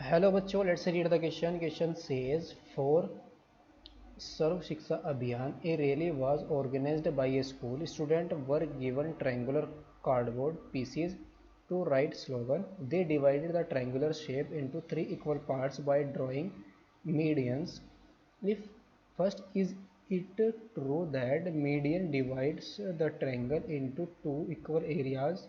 Hello बच्चों, let's read the question. Question says for Sarva Shiksha Abhiyan a rally was organized by a school. Students were given triangular cardboard pieces to write slogan. They divided the triangular shape into three equal parts by drawing medians. If first, is it true that median divides the triangle into two equal areas?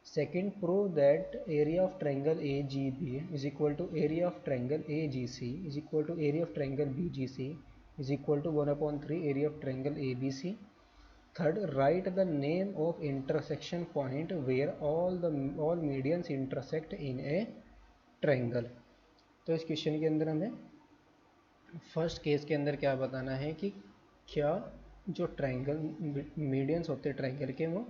Second, prove that area of triangle AGB is equal to area of triangle AGC is equal to area of triangle BGC is equal to 1 upon 3 area of triangle ABC. Third, write the name of intersection point where all medians intersect in a triangle. तो इस question के अंदर हमें first case के अंदर क्या बताना है कि क्या जो ट्रायंगल मीडियंस होते हैं ट्रायंगल के वो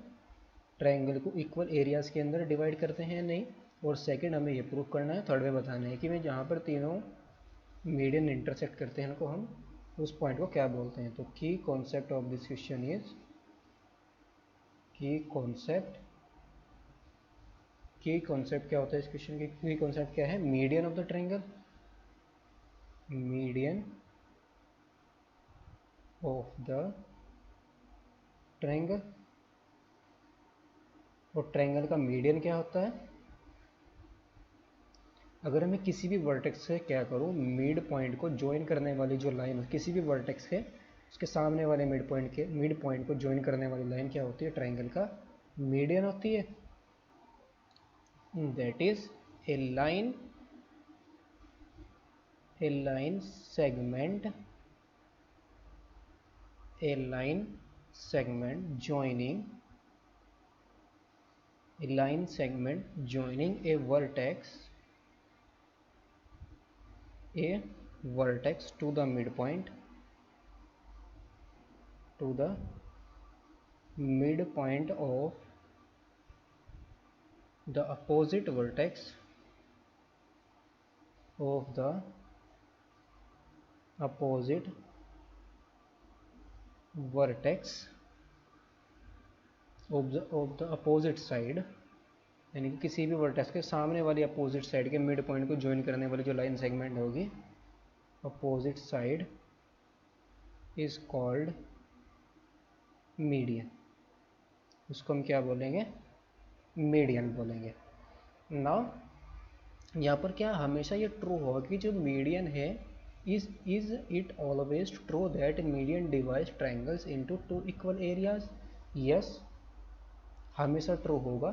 ट्रायंगल को इक्वल एरियाज के अंदर डिवाइड करते हैं या नहीं. और सेकंड हमें ये प्रूव करना है, थर्ड में बताना है कि मैं जहाँ पर तीनों मीडियन इंटरसेक्ट करते हैं उनको हम उस पॉइंट को क्या बोलते हैं. तो की concept of this question is की कॉन्सेप्ट क्या होता है इस क्वेश्चन की कॉन्सेप्ट क्या है? Median of the triangle, median of the triangle. और ट्रायंगल का मीडियन क्या होता है? अगर मैं किसी भी वर्टेक्स से क्या करूँ, मिड पॉइंट को ज्वाइन करने वाली जो लाइन किसी भी वर्टेक्स है उसके सामने वाले मिड पॉइंट को ज्वाइन करने वाली लाइन क्या होती है? ट्रायंगल का मीडियन होती है. That is a line segment joining a vertex to the midpoint of the opposite vertex of the opposite side, यानी कि किसी भी वर्टेक्स के सामने वाली अपोजिट साइड के मिड पॉइंट को ज्वाइन करने वाली जो लाइन सेगमेंट होगी, opposite side is called median. उसको हम क्या बोलेंगे? मीडियन बोलेंगे. नाउ यहाँ पर क्या हमेशा ये ट्रू होगा कि जो मीडियन है is it always true that median divides triangles into two equal areas? Yes, हमेशा ट्रू होगा.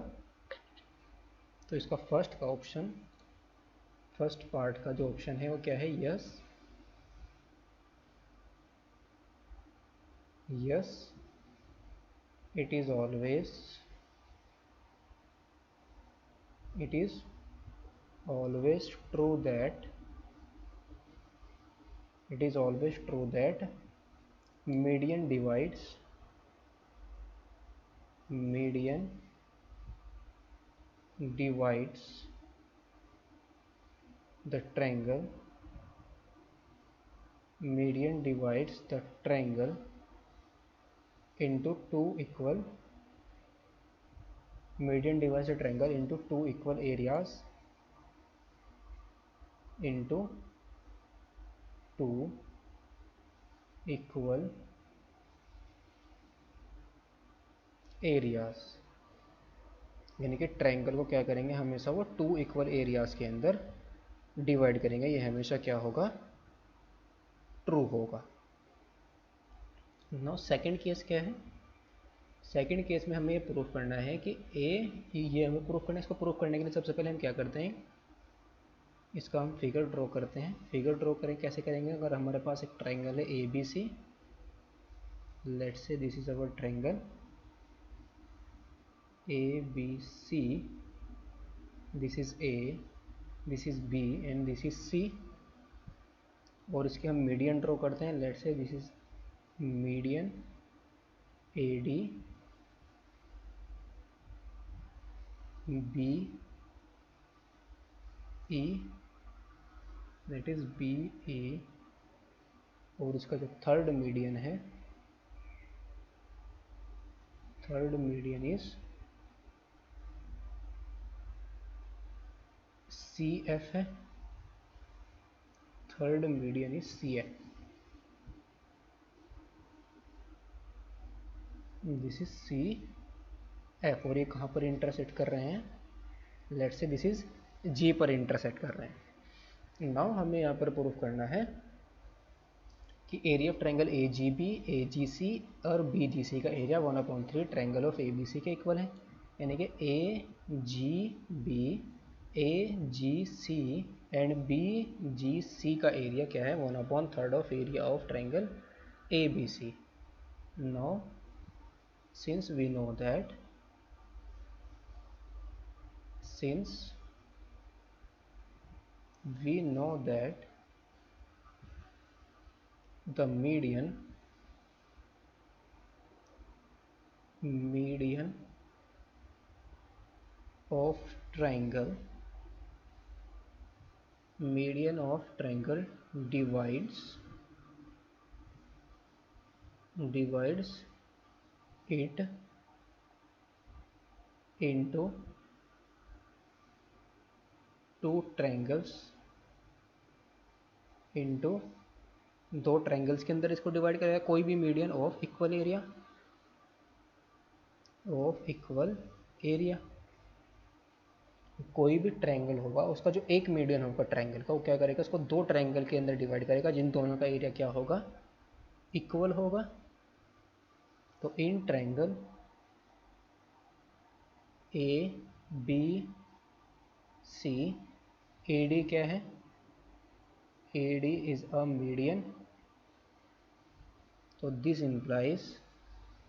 तो इसका फर्स्ट पार्ट का जो ऑप्शन है वो क्या है? Yes, it is always true that median divides the triangle into two equal areas into two equal areas. यानी कि ट्रायंगल को क्या करेंगे? हमेशा वो टू इक्वल एरियाज के अंदर डिवाइड करेंगे. ये हमेशा क्या होगा? ट्रू होगा. नाउ सेकंड केस क्या है? सेकंड केस में हमें ये प्रूफ करना है कि ये हमें प्रूफ करना है. इसको प्रूफ करने के लिए सबसे पहले हम क्या करते हैं? इसका हम फिगर ड्रॉ करते हैं. फिगर ड्रॉ करें कैसे करेंगे? अगर हमारे पास एक ट्रायंगल है ABC, let's say this is our triangle ABC, this is A, this is B and this is C. और इसके हम मीडियन ड्रॉ करते हैं. Let's say this is median AD, BE, that is BE. और इसका जो third median is CF है. Third median is C F, this is C F, और ये कहाँ पर इंटरसेक्ट कर रहे हैं, लेट्स से दिस इज जी पर इंटरसेक्ट कर रहे हैं। नाउ हमें यहाँ पर प्रूफ करना है कि area of triangle A G B, A G C और बी जी सी का area 1/3 triangle of A B C के इक्वल है, यानी कि A G B, A G C and B G C का एरिया क्या है, 1/3 of area of triangle A B C. Now since we know that the median of triangle divides it into two triangles, into दो triangles के अंदर इसको divide करेगा, कोई भी मीडियन ऑफ इक्वल एरिया, कोई भी ट्रायंगल होगा उसका जो एक मीडियन होगा ट्रायंगल का, वो क्या करेगा, उसको दो ट्रायंगल के अंदर डिवाइड करेगा जिन दोनों का एरिया क्या होगा, इक्वल होगा। तो in triangle A B C, A D क्या है, A D is a median, तो this implies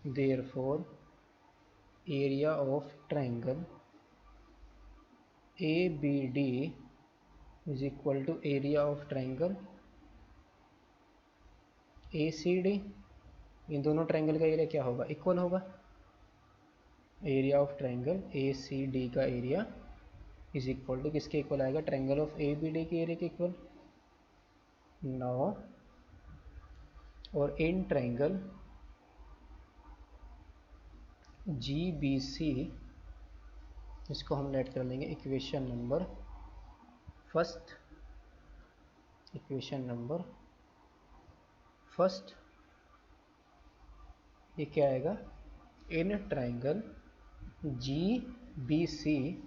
therefore area of triangle A B D is equal to area of triangle A C D. इन दोनों triangle का area क्या होगा, equal होगा। Area of triangle A C D का area is equal to किसके equal आएगा, triangle of A B D के एरिया के इक्वल। नाउ और इन ट्रायंगल जी बी सी, इसको हम लेट कर लेंगे इक्वेशन नंबर फर्स्ट, ये क्या आएगा, in triangle G B C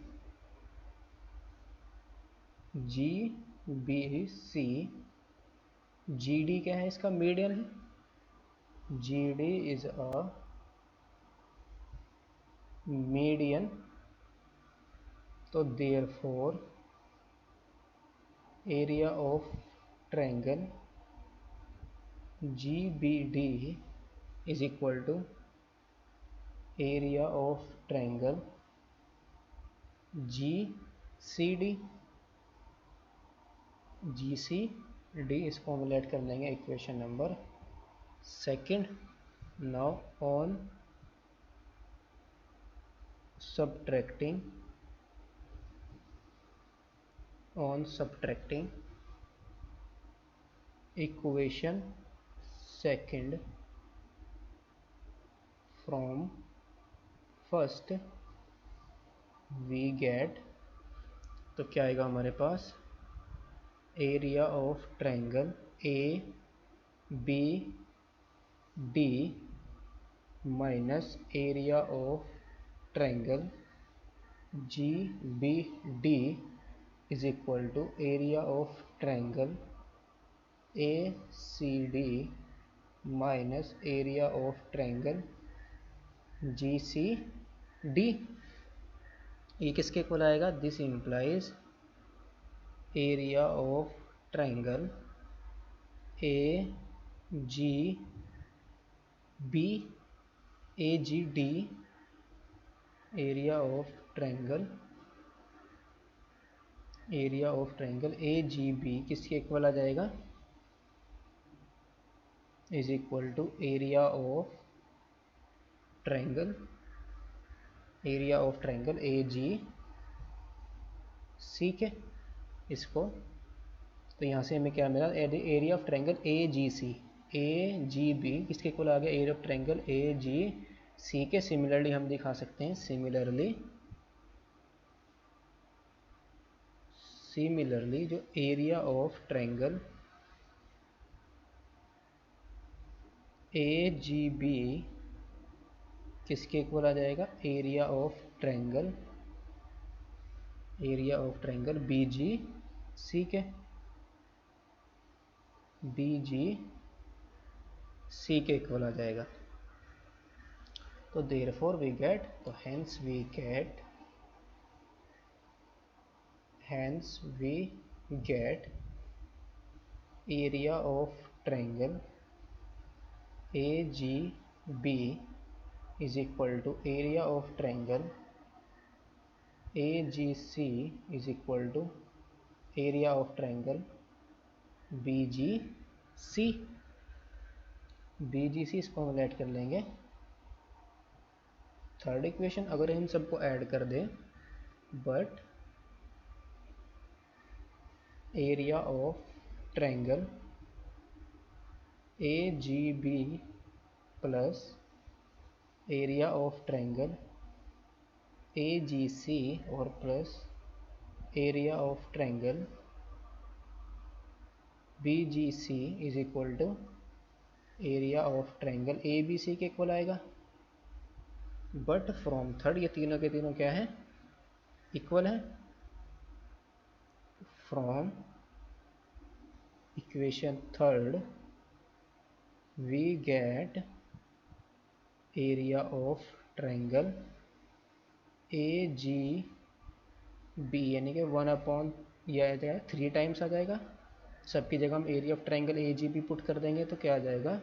G D क्या है, इसका मीडियन है, G D is a median, तो therefore area of triangle G B D is equal to area of triangle G C D, इसको हम लेट कर लेंगे equation number second. Now on subtracting equation second from first we get, तो क्या आएगा हमारे पास, area of triangle A B D minus area of triangle G B D is equal to area of triangle A C D minus area of triangle G C D. ये किसके equal आएगा, this implies area of triangle A G B, A G D, area of triangle A G B किसके equal आ जाएगा, is equal to area of triangle A G C के, इसको तो यहाँ से हमें क्या मिला, area of triangle A G C, A G B किसके इक्वल आ गया, area of triangle A G C के। सिमिलरली हम दिखा सकते हैं, सिमिलरली जो area of triangle A G B किसके इक्वल आ जाएगा, area of triangle, area of triangle B G C के, बी जी सी के इक्वल आ जाएगा। तो देयरफॉर वी गेट, तो hence we get area of triangle A G B is equal to area of triangle AGC is equal to area of triangle BGC। BGC इसको हम add कर लेंगे। Third equation अगर इन सबको ऐड कर दें, but area of triangle AGB plus area of triangle AGC और plus area of triangle BGC is equal to area of triangle ABC के इक्वल आएगा। बट फ्रॉम थर्ड, ये तीनों के तीनों क्या है, इक्वल है। From equation third we get area of triangle AGB यानी कि 1/, यह आ जाएगा 3 टाइम्स आ जाएगा। सबकी जगह हम area of triangle AGB put कर देंगे तो क्या आ जाएगा,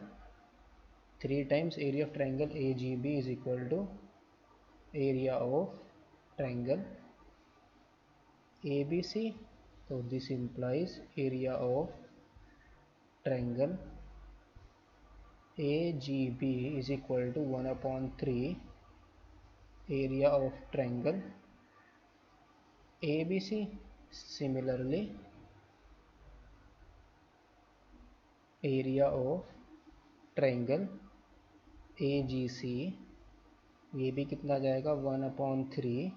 3 times area of triangle AGB is equal to area of triangle ABC। तो this implies area of triangle AGB is equal to 1/3 area of triangle ABC। Similarly area of triangle AGC, ये भी कितना जाएगा, 1/3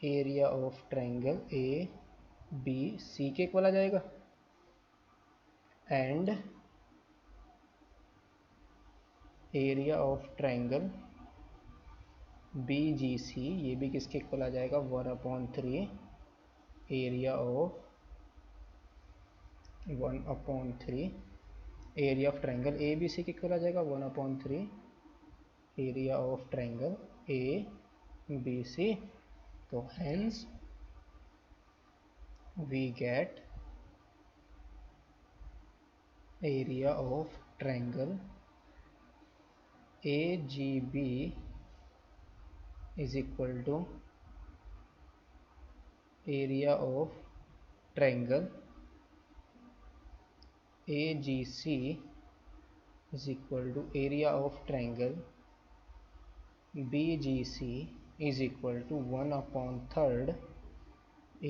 एरिया ऑफ ट्रायंगल ABC के equal आ जाएगा। And area of triangle BGC, ये भी किसके इक्वल आ जाएगा, 1/3 area of 1/3 area of triangle ABC के इक्वल आ जाएगा, 1/3 एरिया ऑफ ट्रायंगल ABC। तो hence we get area of triangle AGB is equal to area of triangle AGC is equal to area of triangle BGC is equal to 1/3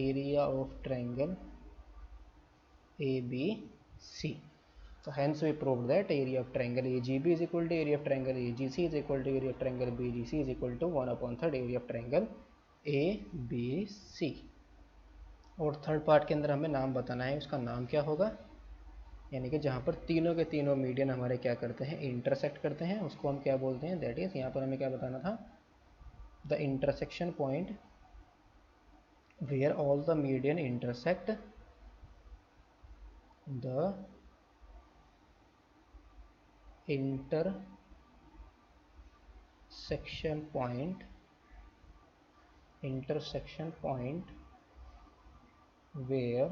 area of triangle ABC। So hence we proved that area of triangle AGB is equal to area of triangle AGC is equal to area of triangle BGC is equal to 1/3 area of triangle ABC। और third part के अंदर हमें नाम बताना है, उसका नाम क्या होगा, यानी कि जहाँ पर तीनों के तीनों मीडियन हमारे क्या करते हैं, इंटरसेक्ट करते हैं, उसको हम क्या बोलते हैं, दैट इज यहाँ पर हमें क्या बताना था, the intersection point where all the median intersect, the intersection point where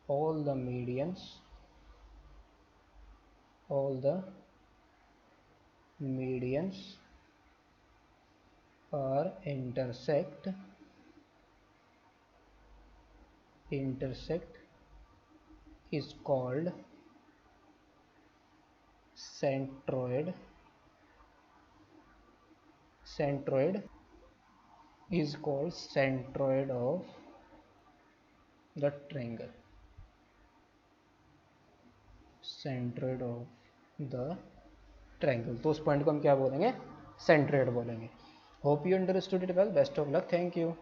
all the medians are intersect is called centroid is called centroid of the triangle, centroid of the triangle। तो उस point को हम क्या बोलेंगे, centroid बोलेंगे। Hope you understood it well, best of luck, thank you.